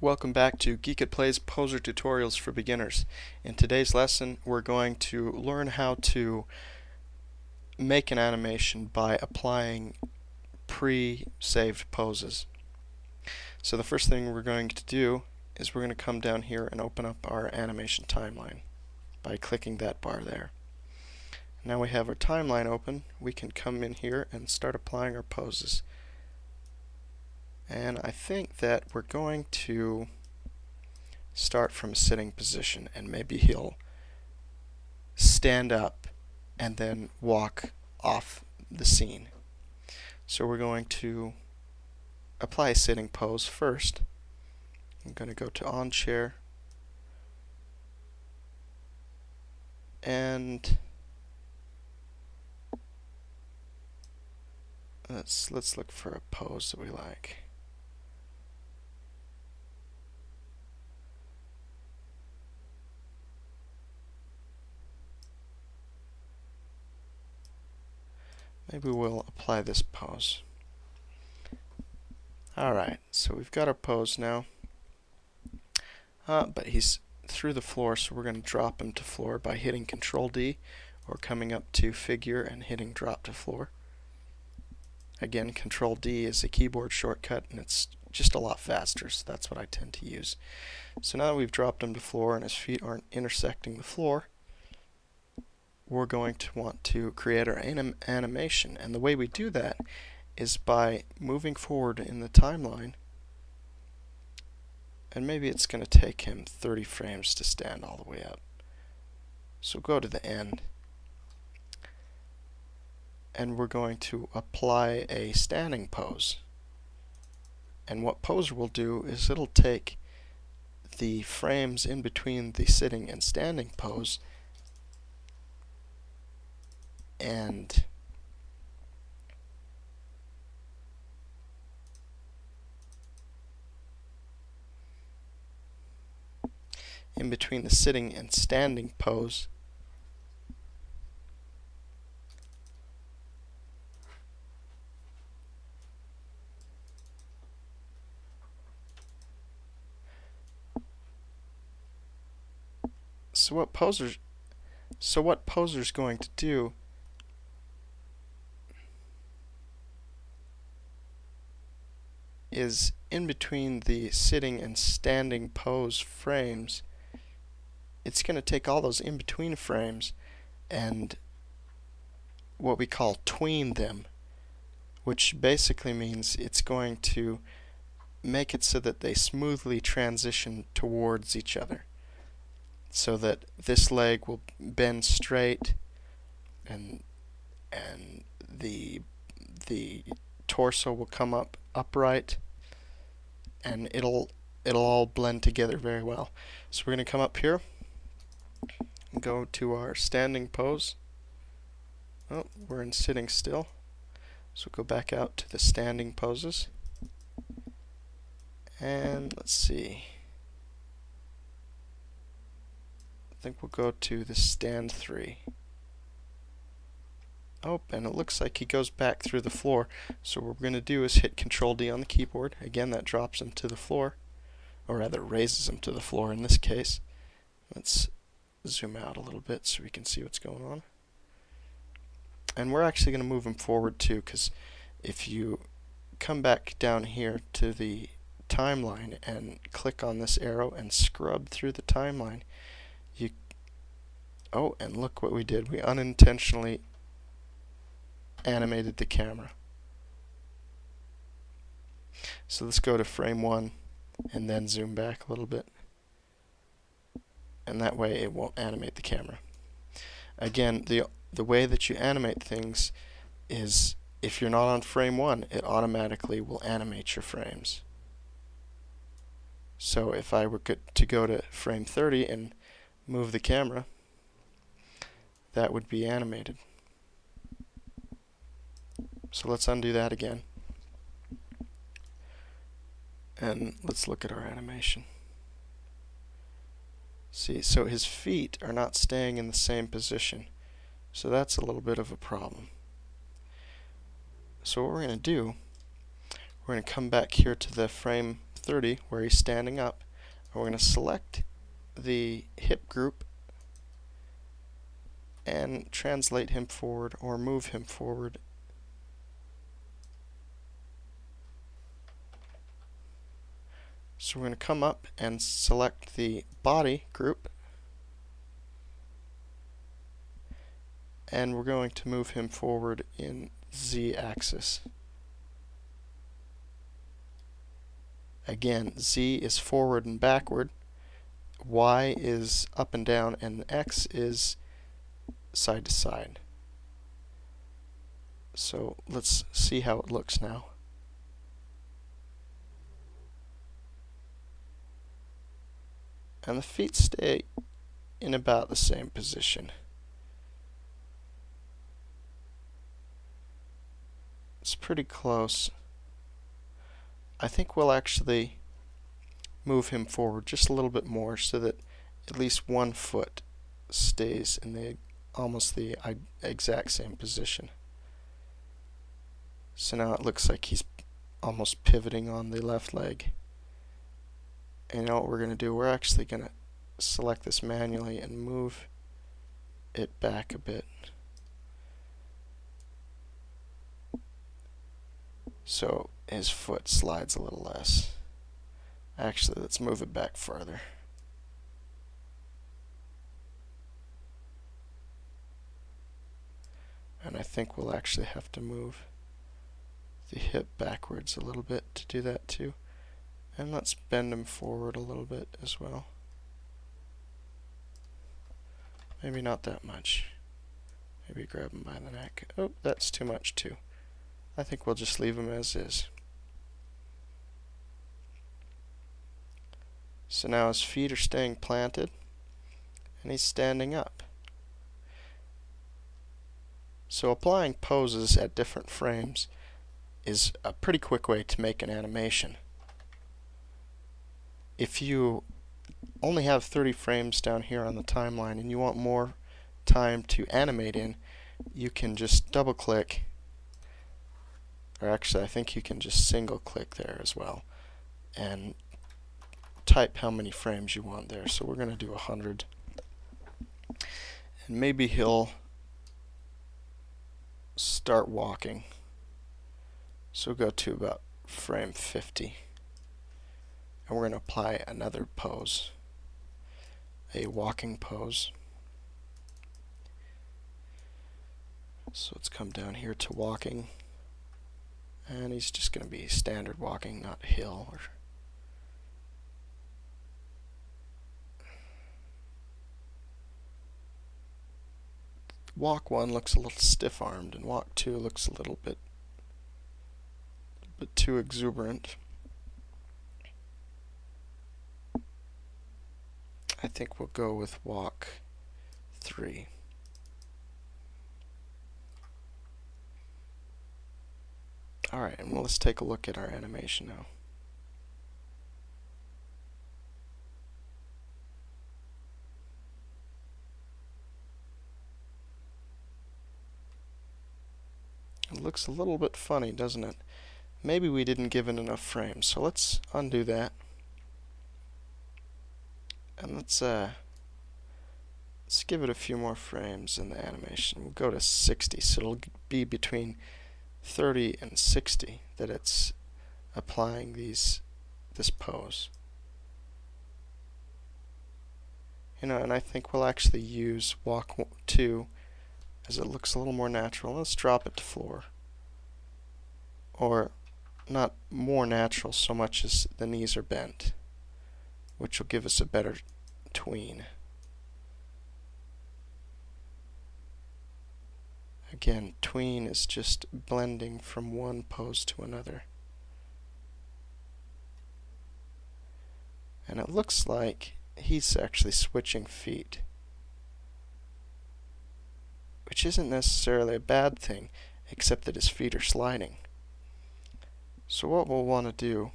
Welcome back to Geekatplay's Poser Tutorials for Beginners. In today's lesson, we're going to learn how to make an animation by applying pre-saved poses. So the first thing we're going to do is we're going to come down here and open up our animation timeline by clicking that bar there. Now we have our timeline open, we can come in here and start applying our poses. And I think that we're going to start from a sitting position, and maybe he'll stand up and then walk off the scene. So we're going to apply a sitting pose first. I'm going to go to on chair and let's look for a pose that we like. Maybe we'll apply this pose. Alright, so we've got our pose now. But he's through the floor, so we're going to drop him to floor by hitting Control D or coming up to figure and hitting drop to floor. Again, Control D is a keyboard shortcut and it's just a lot faster, so that's what I tend to use. So now that we've dropped him to floor and his feet aren't intersecting the floor, we're going to want to create our animation, and the way we do that is by moving forward in the timeline, and maybe it's going to take him 30 frames to stand all the way up. So go to the end, and we're going to apply a standing pose. And what Poser will do is it'll take the frames in between the sitting and standing pose and in between the sitting and standing pose, so what Poser's going to do is in between the sitting and standing pose frames, it's going to take all those in-between frames and what we call tween them, which basically means it's going to make it so that they smoothly transition towards each other, so that this leg will bend straight and the torso will come up upright, and it'll all blend together very well. So we're going to come up here and go to our standing pose. Oh, we're in sitting still, so go back out to the standing poses, and let's see, I think we'll go to the stand 3. Oh, and it looks like he goes back through the floor. So what we're going to do is hit Control D on the keyboard. Again, that drops him to the floor, or rather raises him to the floor in this case. Let's zoom out a little bit so we can see what's going on. And we're actually going to move him forward too, because if you come back down here to the timeline and click on this arrow and scrub through the timeline, oh, and look what we did. We unintentionally animated the camera. So let's go to frame 1 and then zoom back a little bit, and that way it won't animate the camera. Again, the way that you animate things is if you're not on frame 1, it automatically will animate your frames. So if I were to go to frame 30 and move the camera, that would be animated. So let's undo that again, and let's look at our animation. See, so his feet are not staying in the same position, so that's a little bit of a problem. So what we're going to do, we're going to come back here to the frame 30 where he's standing up. And we're going to select the hip group and translate him forward or move him forward. So we're going to come up and select the body group, and we're going to move him forward in Z-axis. Again, Z is forward and backward, Y is up and down, and X is side to side. So let's see how it looks now. And the feet stay in about the same position. It's pretty close. I think we'll actually move him forward just a little bit more so that at least one foot stays in the almost the exact same position. So now it looks like he's almost pivoting on the left leg. And you know what we're going to do? We're actually going to select this manually and move it back a bit. So his foot slides a little less. Actually, let's move it back farther. And I think we'll actually have to move the hip backwards a little bit to do that too. And let's bend him forward a little bit as well. Maybe not that much. Maybe grab him by the neck. Oh, that's too much too. I think we'll just leave him as is. So now his feet are staying planted and he's standing up. So applying poses at different frames is a pretty quick way to make an animation. If you only have 30 frames down here on the timeline and you want more time to animate in, you can just double click, or actually I think you can just single click there as well and type how many frames you want there. So we're going to do 100, and maybe he'll start walking. So we'll go to about frame 50. And we're going to apply another pose, a walking pose. So let's come down here to walking, and he's just going to be standard walking, not hill. Walk 1 looks a little stiff-armed, and walk 2 looks a little bit too exuberant. I think we'll go with walk 3. Alright, and let's take a look at our animation now. It looks a little bit funny, doesn't it? Maybe we didn't give it enough frames, so let's undo that. And let's give it a few more frames in the animation. We'll go to 60, so it'll be between 30 and 60 that it's applying this pose. You know, and I think we'll actually use walk 2 as it looks a little more natural. Let's drop it to floor. Or not more natural so much as the knees are bent, which will give us a better tween. Again, tween is just blending from one pose to another. And it looks like he's actually switching feet, which isn't necessarily a bad thing, except that his feet are sliding. So what we'll want to do,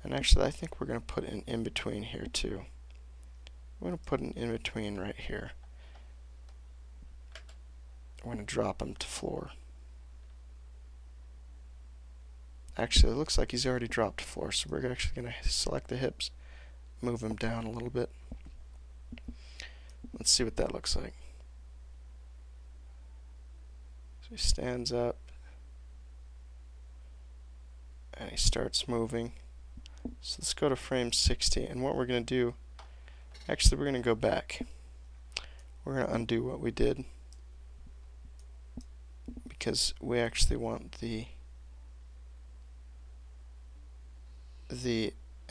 and actually I think we're going to put an in-between here too. We're going to put an in-between right here. We're going to drop him to floor. Actually, it looks like he's already dropped 4, so we're actually going to select the hips, move him down a little bit. Let's see what that looks like. So he stands up, and he starts moving. So let's go to frame 60, and what we're going to do, actually we're going to go back. We're going to undo what we did, because we actually want the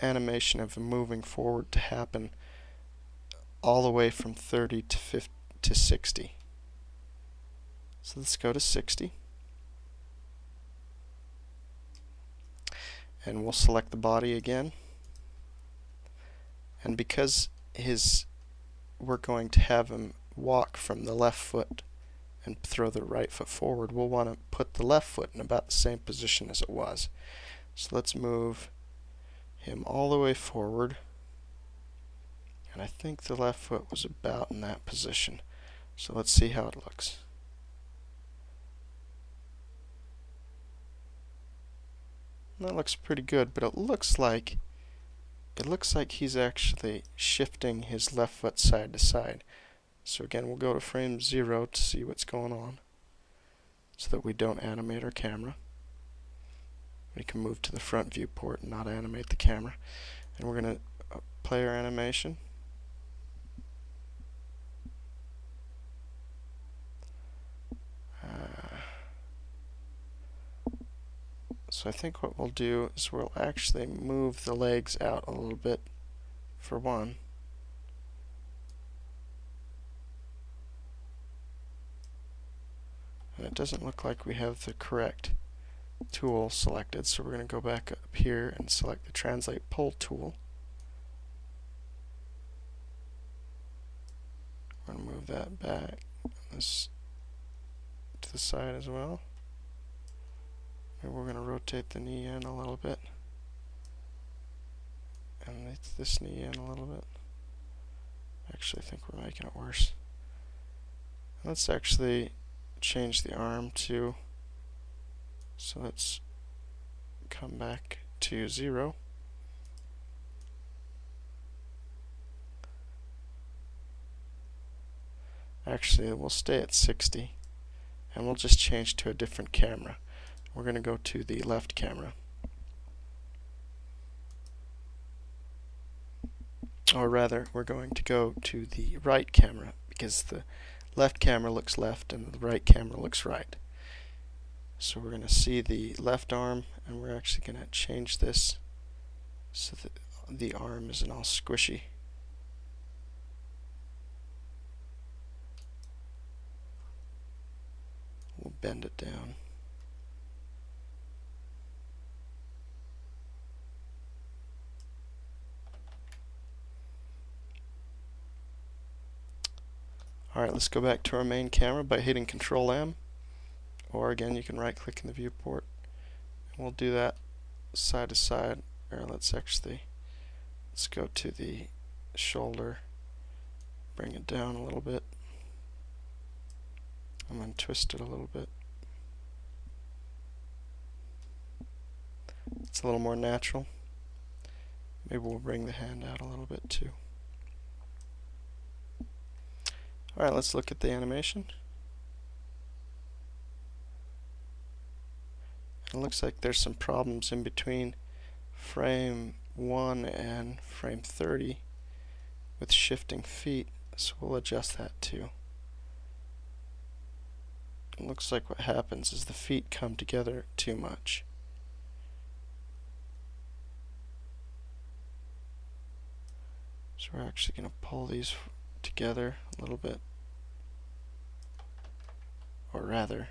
animation of him moving forward to happen all the way from 30 to 60. So let's go to 60. And we'll select the body again. And because we're going to have him walk from the left foot and throw the right foot forward, we'll want to put the left foot in about the same position as it was. So let's move him all the way forward. And I think the left foot was about in that position. So let's see how it looks. That looks pretty good, but it looks like he's actually shifting his left foot side to side. So again, we'll go to frame 0 to see what's going on, so that we don't animate our camera. We can move to the front viewport and not animate the camera. And we're going to play our animation. So I think what we'll do is we'll actually move the legs out a little bit for one. And it doesn't look like we have the correct tool selected, so we're going to go back up here and select the Translate Pull tool. We're going to move that back, this to the side as well. And we're going to rotate the knee in a little bit, and this knee in a little bit. Actually, I think we're making it worse. Let's actually change the arm to, so let's come back to 0. Actually, we'll stay at 60, and we'll just change to a different camera. We're going to go to the left camera. Or rather, we're going to go to the right camera, because the left camera looks left and the right camera looks right. So we're going to see the left arm, and we're actually going to change this so that the arm isn't all squishy. We'll bend it down. Alright, let's go back to our main camera by hitting Control M, or again you can right click in the viewport, and we'll do that side to side. Or let's go to the shoulder, bring it down a little bit, and then twist it a little bit. It's a little more natural. Maybe we'll bring the hand out a little bit too. Alright, let's look at the animation. It looks like there's some problems in between frame 1 and frame 30 with shifting feet, so we'll adjust that too. It looks like what happens is the feet come together too much. So we're actually going to pull these together a little bit, or rather,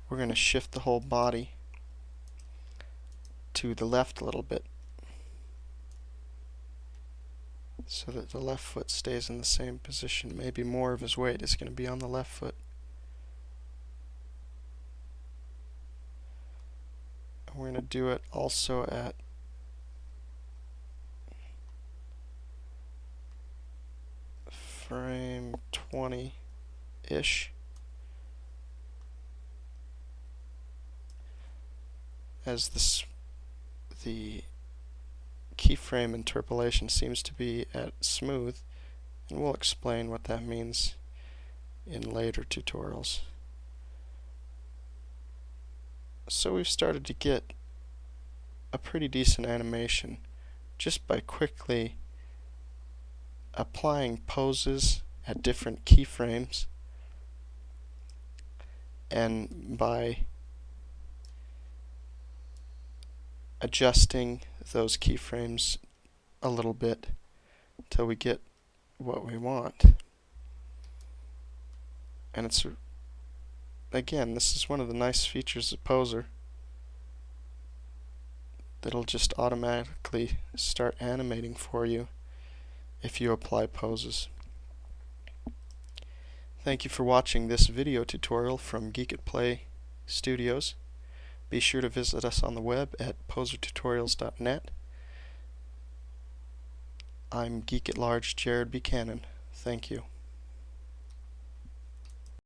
we're going to shift the whole body to the left a little bit, so that the left foot stays in the same position. Maybe more of his weight is going to be on the left foot. We're going to do it also at frame 20-ish, as the keyframe interpolation seems to be at smooth, and we'll explain what that means in later tutorials. So we've started to get a pretty decent animation just by quickly applying poses at different keyframes, and by adjusting those keyframes a little bit till we get what we want. And it's, again, this is one of the nice features of Poser, that'll just automatically start animating for you if you apply poses. Thank you for watching this video tutorial from Geekatplay Studios. Be sure to visit us on the web at posertutorials.net. I'm Geek at Large Jared Buchanan. Thank you.